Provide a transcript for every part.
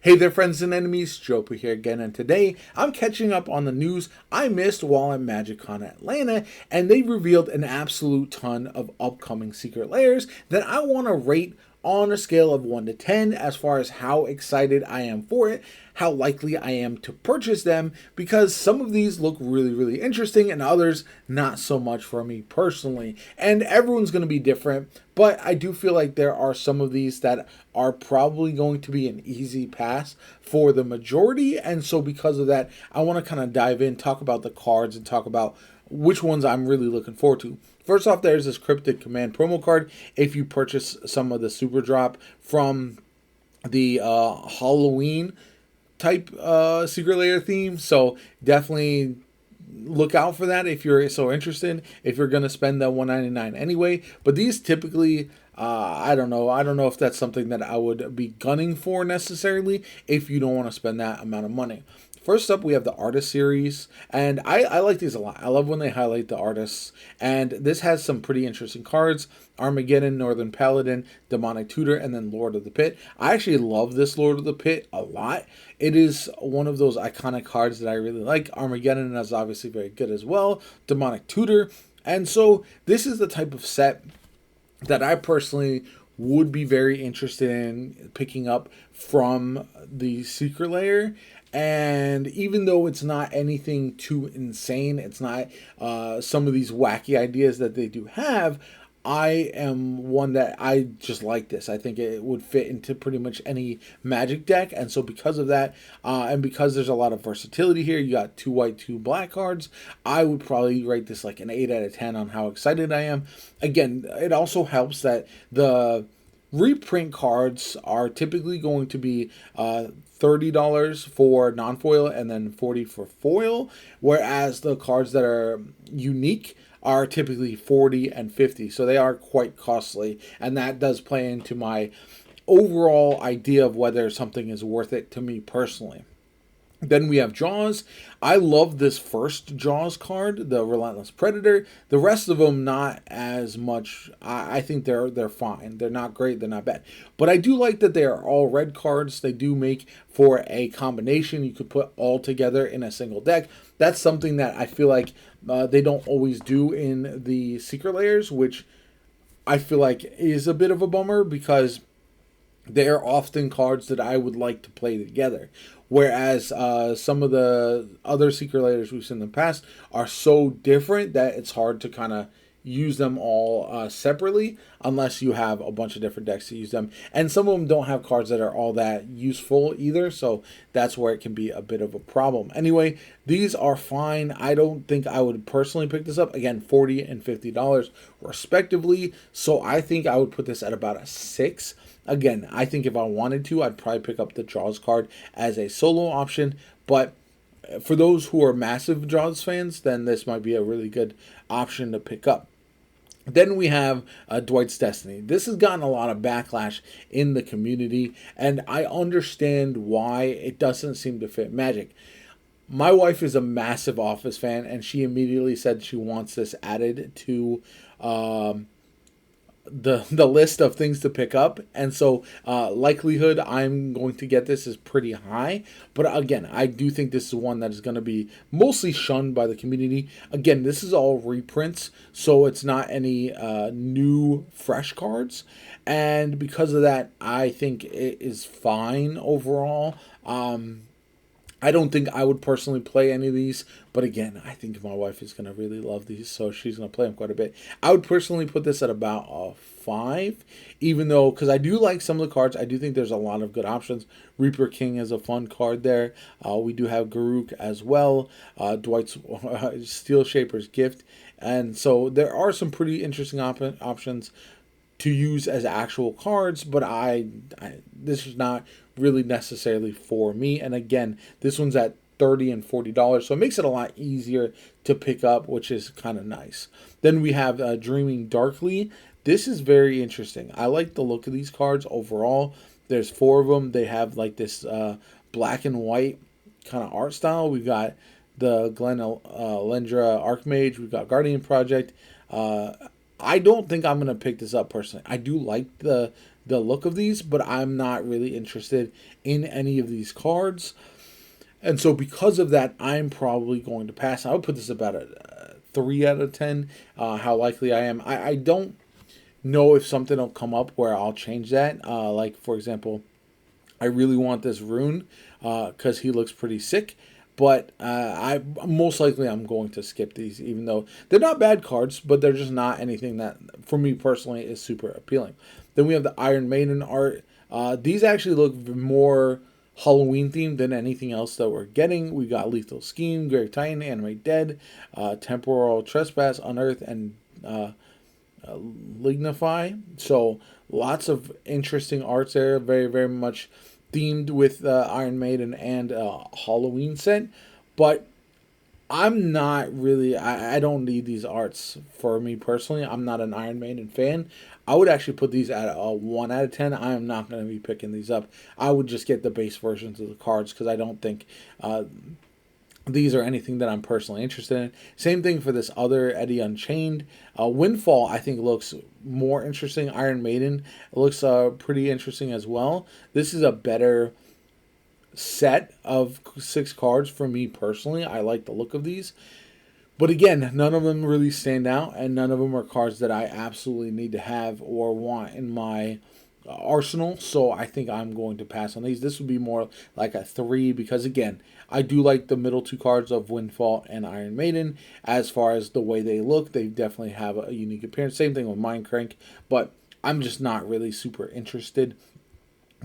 Hey there, friends and enemies, Joper here again, and today I'm catching up on the news I missed while at MagicCon Atlanta, and they revealed an absolute ton of upcoming Secret Lairs that I want to rate on a scale of 1 to 10 as far as how excited I am for it, how likely I am to purchase them, because some of these look really interesting and others not so much for me personally. And everyone's going to be different, but I do feel like there are some of these that are probably going to be an easy pass for the majority, and so because of that, I want to kind of dive in, talk about the cards, and talk about which ones I'm really looking forward to. First off, there's this Cryptic Command promo card. If you purchase some of the Super Drop from the Halloween type Secret Lair theme, so definitely look out for that if you're so interested, if you're going to spend that $199 anyway. But these typically, I don't know if that's something that I would be gunning for necessarily if you don't want to spend that amount of money. First up, we have the Artist Series, and I like these a lot. I love when they highlight the artists, and this has some pretty interesting cards. Armageddon, Northern Paladin, Demonic Tutor, and then Lord of the Pit. I actually love this Lord of the Pit a lot. It is one of those iconic cards that I really like. Armageddon is obviously very good as well. Demonic Tutor. And so this is the type of set that I personally would be very interested in picking up from the Secret Lair. And even though it's not anything too insane, it's not some of these wacky ideas that they do have, I am one that I just like this. I think it would fit into pretty much any Magic deck. And so because of that, and because there's a lot of versatility here, you got 2 white, 2 black cards, I would probably rate this like an 8 out of 10 on how excited I am. Again, it also helps that the reprint cards are typically going to be $30 for non-foil and then $40 for foil, whereas the cards that are unique are typically $40 and $50, so they are quite costly, and that does play into my overall idea of whether something is worth it to me personally. Then we have Jaws. I love this first Jaws card, the Relentless Predator. The rest of them, not as much. I think they're fine. They're not great. They're not bad. But I do like that they are all red cards. They do make for a combination you could put all together in a single deck. That's something that I feel like they don't always do in the Secret Lairs, which I feel like is a bit of a bummer because they are often cards that I would like to play together. Whereas some of the other Secret Lairs we've seen in the past are so different that it's hard to kind of use them all separately unless you have a bunch of different decks to use them. And some of them don't have cards that are all that useful either, so that's where it can be a bit of a problem. Anyway, these are fine. I don't think I would personally pick this up. Again, $40 and $50 respectively, so I think I would put this at about a 6. Again, I think if I wanted to, I'd probably pick up the Jaws card as a solo option, but for those who are massive Jaws fans, then this might be a really good option to pick up. Then we have Dwight's Destiny. This has gotten a lot of backlash in the community, and I understand why it doesn't seem to fit Magic. My wife is a massive Office fan, and she immediately said she wants this added to the list of things to pick up, and so likelihood I'm going to get this is pretty high. But again, I do think this is one that is going to be mostly shunned by the community. Again, this is all reprints, so it's not any new fresh cards, and because of that, I think it is fine overall. I don't think I would personally play any of these, but again, I think my wife is going to really love these, so she's going to play them quite a bit. I would personally put this at about a 5, even though, because I do like some of the cards, I do think there's a lot of good options. Reaper King is a fun card there. We do have Garuk as well, Dwight's Steel Shaper's Gift, and so there are some pretty interesting options to use as actual cards, but this is not really necessarily for me. And again, this one's at $30 and $40, so it makes it a lot easier to pick up, which is kind of nice. Then we have Dreaming Darkly. This is very interesting. I like the look of these cards overall. There's 4 of them. They have like this black and white kind of art style. We've got the Glen Elendra Archmage. We've got Guardian Project. I don't think I'm going to pick this up personally. I do like the the look of these, but I'm not really interested in any of these cards. And so because of that, I'm probably going to pass. I would put this about a 3 out of 10, how likely I am. I don't know if something will come up where I'll change that. Like, for example, I really want this Rune because he looks pretty sick. But I most likely I'm going to skip these, even though they're not bad cards, but they're just not anything that, for me personally, is super appealing. Then we have the Iron Maiden art. These actually look more Halloween themed than anything else that we're getting. We got Lethal Scheme, Grave Titan, Animate Dead, Temporal Trespass, Unearth, and Lignify. So lots of interesting arts there. Very, very much themed with Iron Maiden and Halloween set. But I'm not really, I don't need these arts for me personally. I'm not an Iron Maiden fan. I would actually put these at a 1 out of 10. I am not going to be picking these up. I would just get the base versions of the cards because I don't think these are anything that I'm personally interested in. Same thing for this other Eddie Unchained. Windfall, I think, looks more interesting. Iron Maiden looks pretty interesting as well. This is a better set of 6 cards for me personally. I like the look of these. But again, none of them really stand out, and none of them are cards that I absolutely need to have or want in my arsenal. So I think I'm going to pass on these. This would be more like a 3 because, again, I do like the middle 2 cards of Windfall and Iron Maiden. As far as the way they look, they definitely have a unique appearance. Same thing with Mindcrank, but I'm just not really super interested.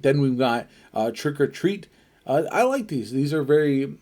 Then we've got Trick or Treat. I like these. These are very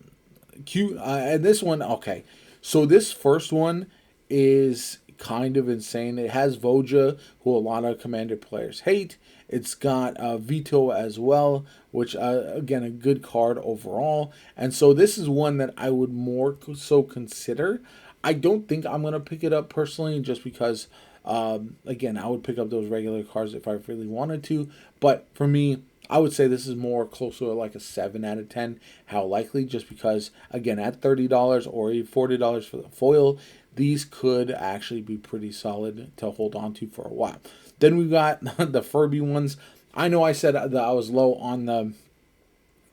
cute. And this one, okay. So this first one is kind of insane. It has Voja, who a lot of Commander players hate. It's got Veto as well, which, again, a good card overall. And so this is one that I would more so consider. I don't think I'm going to pick it up personally just because, again, I would pick up those regular cards if I really wanted to. But for me, I would say this is more closer to like a 7 out of 10. How likely? Just because, again, at $30 or even $40 for the foil, these could actually be pretty solid to hold on to for a while. Then we've got the Furby ones. I know I said that I was low on the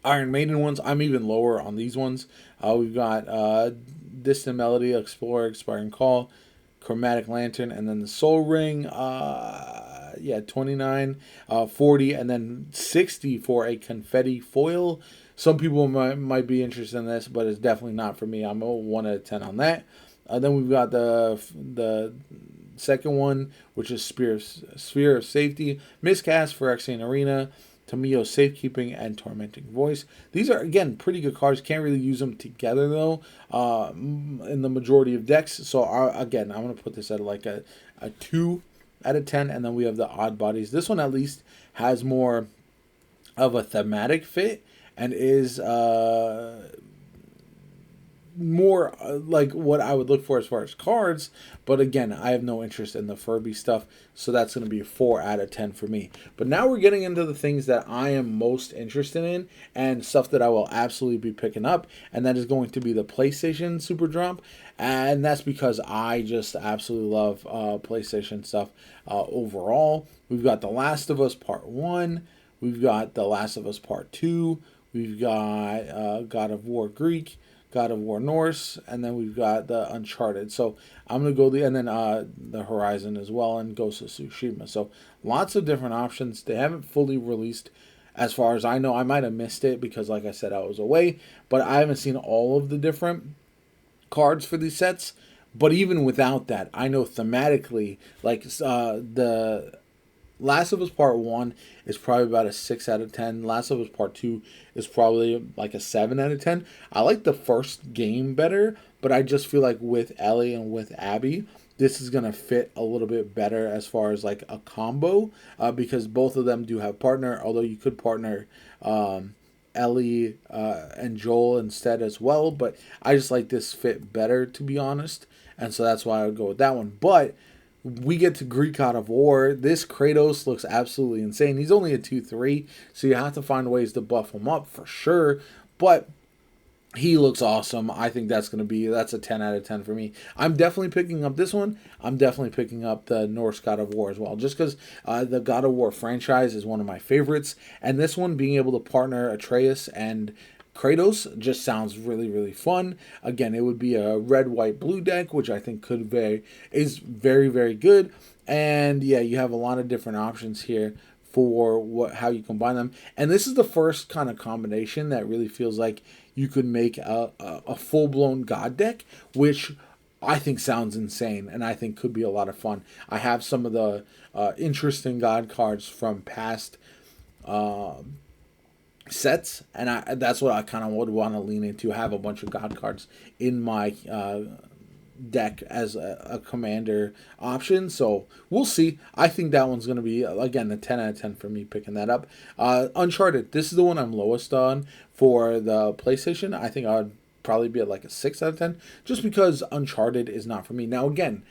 Iron Maiden ones. I'm even lower on these ones. We've got Distant Melody, Explorer, Expiring Call, Chromatic Lantern, and then the Soul Ring. 29, 40, and then 60 for a confetti foil. Some people might be interested in this, but it's definitely not for me. I'm a 1 out of 10 on that. Then we've got the second one, which is Sphere of Safety, Miscast for Phyrexian Arena, Tamiyo Safekeeping, and Tormenting Voice. These are, again, pretty good cards. Can't really use them together, though, in the majority of decks. So, again, I'm going to put this at like a 2 out of 10. And then we have the Odd Bodies. This one, at least, has more of a thematic fit and is more like what I would look for as far as cards. But again, I have no interest in the Furby stuff, so that's going to be a 4 out of 10 for me. But now we're getting into the things that I am most interested in and stuff that I will absolutely be picking up, and that is going to be the PlayStation Super Drop. And that's because I just absolutely love PlayStation stuff overall. We've got The Last of Us Part 1. We've got The Last of Us Part 2. We've got God of War Greek, God of War Norse, and then we've got the Uncharted. So I'm going to go and then the Horizon as well, and Ghost of Tsushima. So lots of different options. They haven't fully released as far as I know. I might have missed it because, like I said, I was away, but I haven't seen all of the different cards for these sets. But even without that, I know thematically, like the Last of Us Part 1 is probably about a 6 out of 10. Last of Us Part 2 is probably like a 7 out of 10. I like the first game better, but I just feel like with Ellie and with Abby, this is going to fit a little bit better as far as like a combo, because both of them do have partner, although you could partner Ellie and Joel instead as well. But I just like this fit better, to be honest. And so that's why I would go with that one. But we get to Greek God of War. This Kratos looks absolutely insane. He's only a 2/3, so you have to find ways to buff him up for sure. But He looks awesome. I think that's a 10 out of 10 for me. I'm definitely picking up this one. I'm definitely picking up the Norse God of War as well, just because the God of War franchise is one of my favorites, and this one being able to partner Atreus and Kratos just sounds really, really fun. Again, it would be a red, white, blue deck, which I think is very, very good. And yeah, you have a lot of different options here for how you combine them. And this is the first kind of combination that really feels like you could make a full blown God deck, which I think sounds insane and I think could be a lot of fun. I have some of the interesting God cards from past sets, and that's what I kind of would want to lean into. Have a bunch of God cards in my deck as a commander option. So we'll see. I think that one's going to be, again, a 10 out of 10 for me picking that up. Uncharted, this is the one I'm lowest on for the PlayStation. I think I would probably be at like a 6 out of 10 just because Uncharted is not for me. Now, again,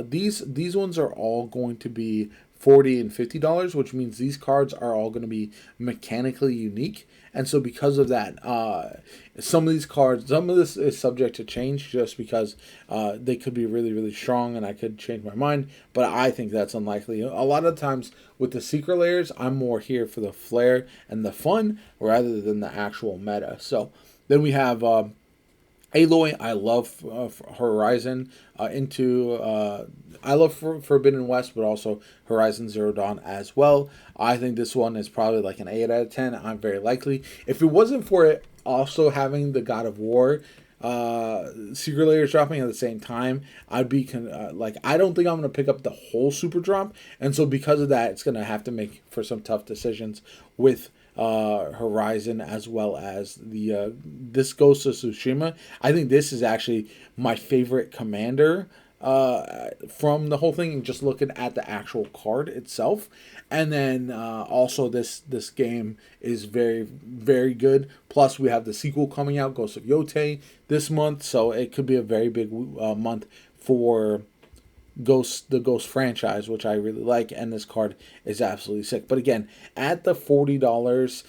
these ones are all going to be $40 and $50, which means these cards are all going to be mechanically unique. And so because of that, some of this is subject to change just because they could be really, really strong and I could change my mind. But I think that's unlikely. A lot of times with the Secret Lairs, I'm more here for the flair and the fun rather than the actual meta. So then we have Aloy. I love Horizon I love Forbidden West, but also Horizon Zero Dawn as well. I think this one is probably like an 8 out of 10. I'm very likely. If it wasn't for it also having the God of War Secret Lairs dropping at the same time, I'd be I don't think I'm going to pick up the whole super drop. And so because of that, it's going to have to make for some tough decisions with Horizon as well as the this Ghost of Tsushima. I think this is actually my favorite commander from the whole thing, and just looking at the actual card itself. And then also this game is very, very good. Plus we have the sequel coming out, Ghost of Yote, this month, so it could be a very big month for the Ghost franchise, which I really like, and this card is absolutely sick. But again, at the $40,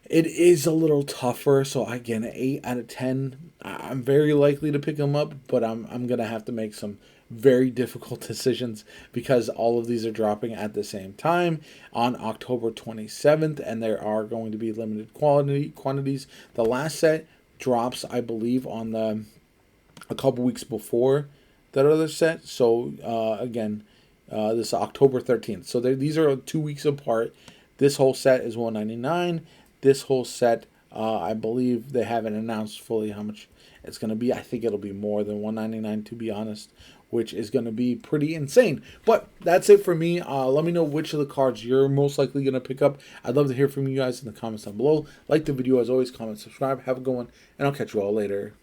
it is a little tougher. So again, an 8 out of 10. I'm very likely to pick them up, but I'm gonna have to make some very difficult decisions because all of these are dropping at the same time on October 27th, and there are going to be limited quantities. The last set drops, I believe, on a couple weeks before that other set. So again, this is October 13th. So these are 2 weeks apart. This whole set is $199. This whole set, I believe they haven't announced fully how much it's going to be. I think it'll be more than $199, to be honest, which is going to be pretty insane. But that's it for me. Let me know which of the cards you're most likely going to pick up. I'd love to hear from you guys in the comments down below. Like the video as always, comment, subscribe. Have a good one, and I'll catch you all later.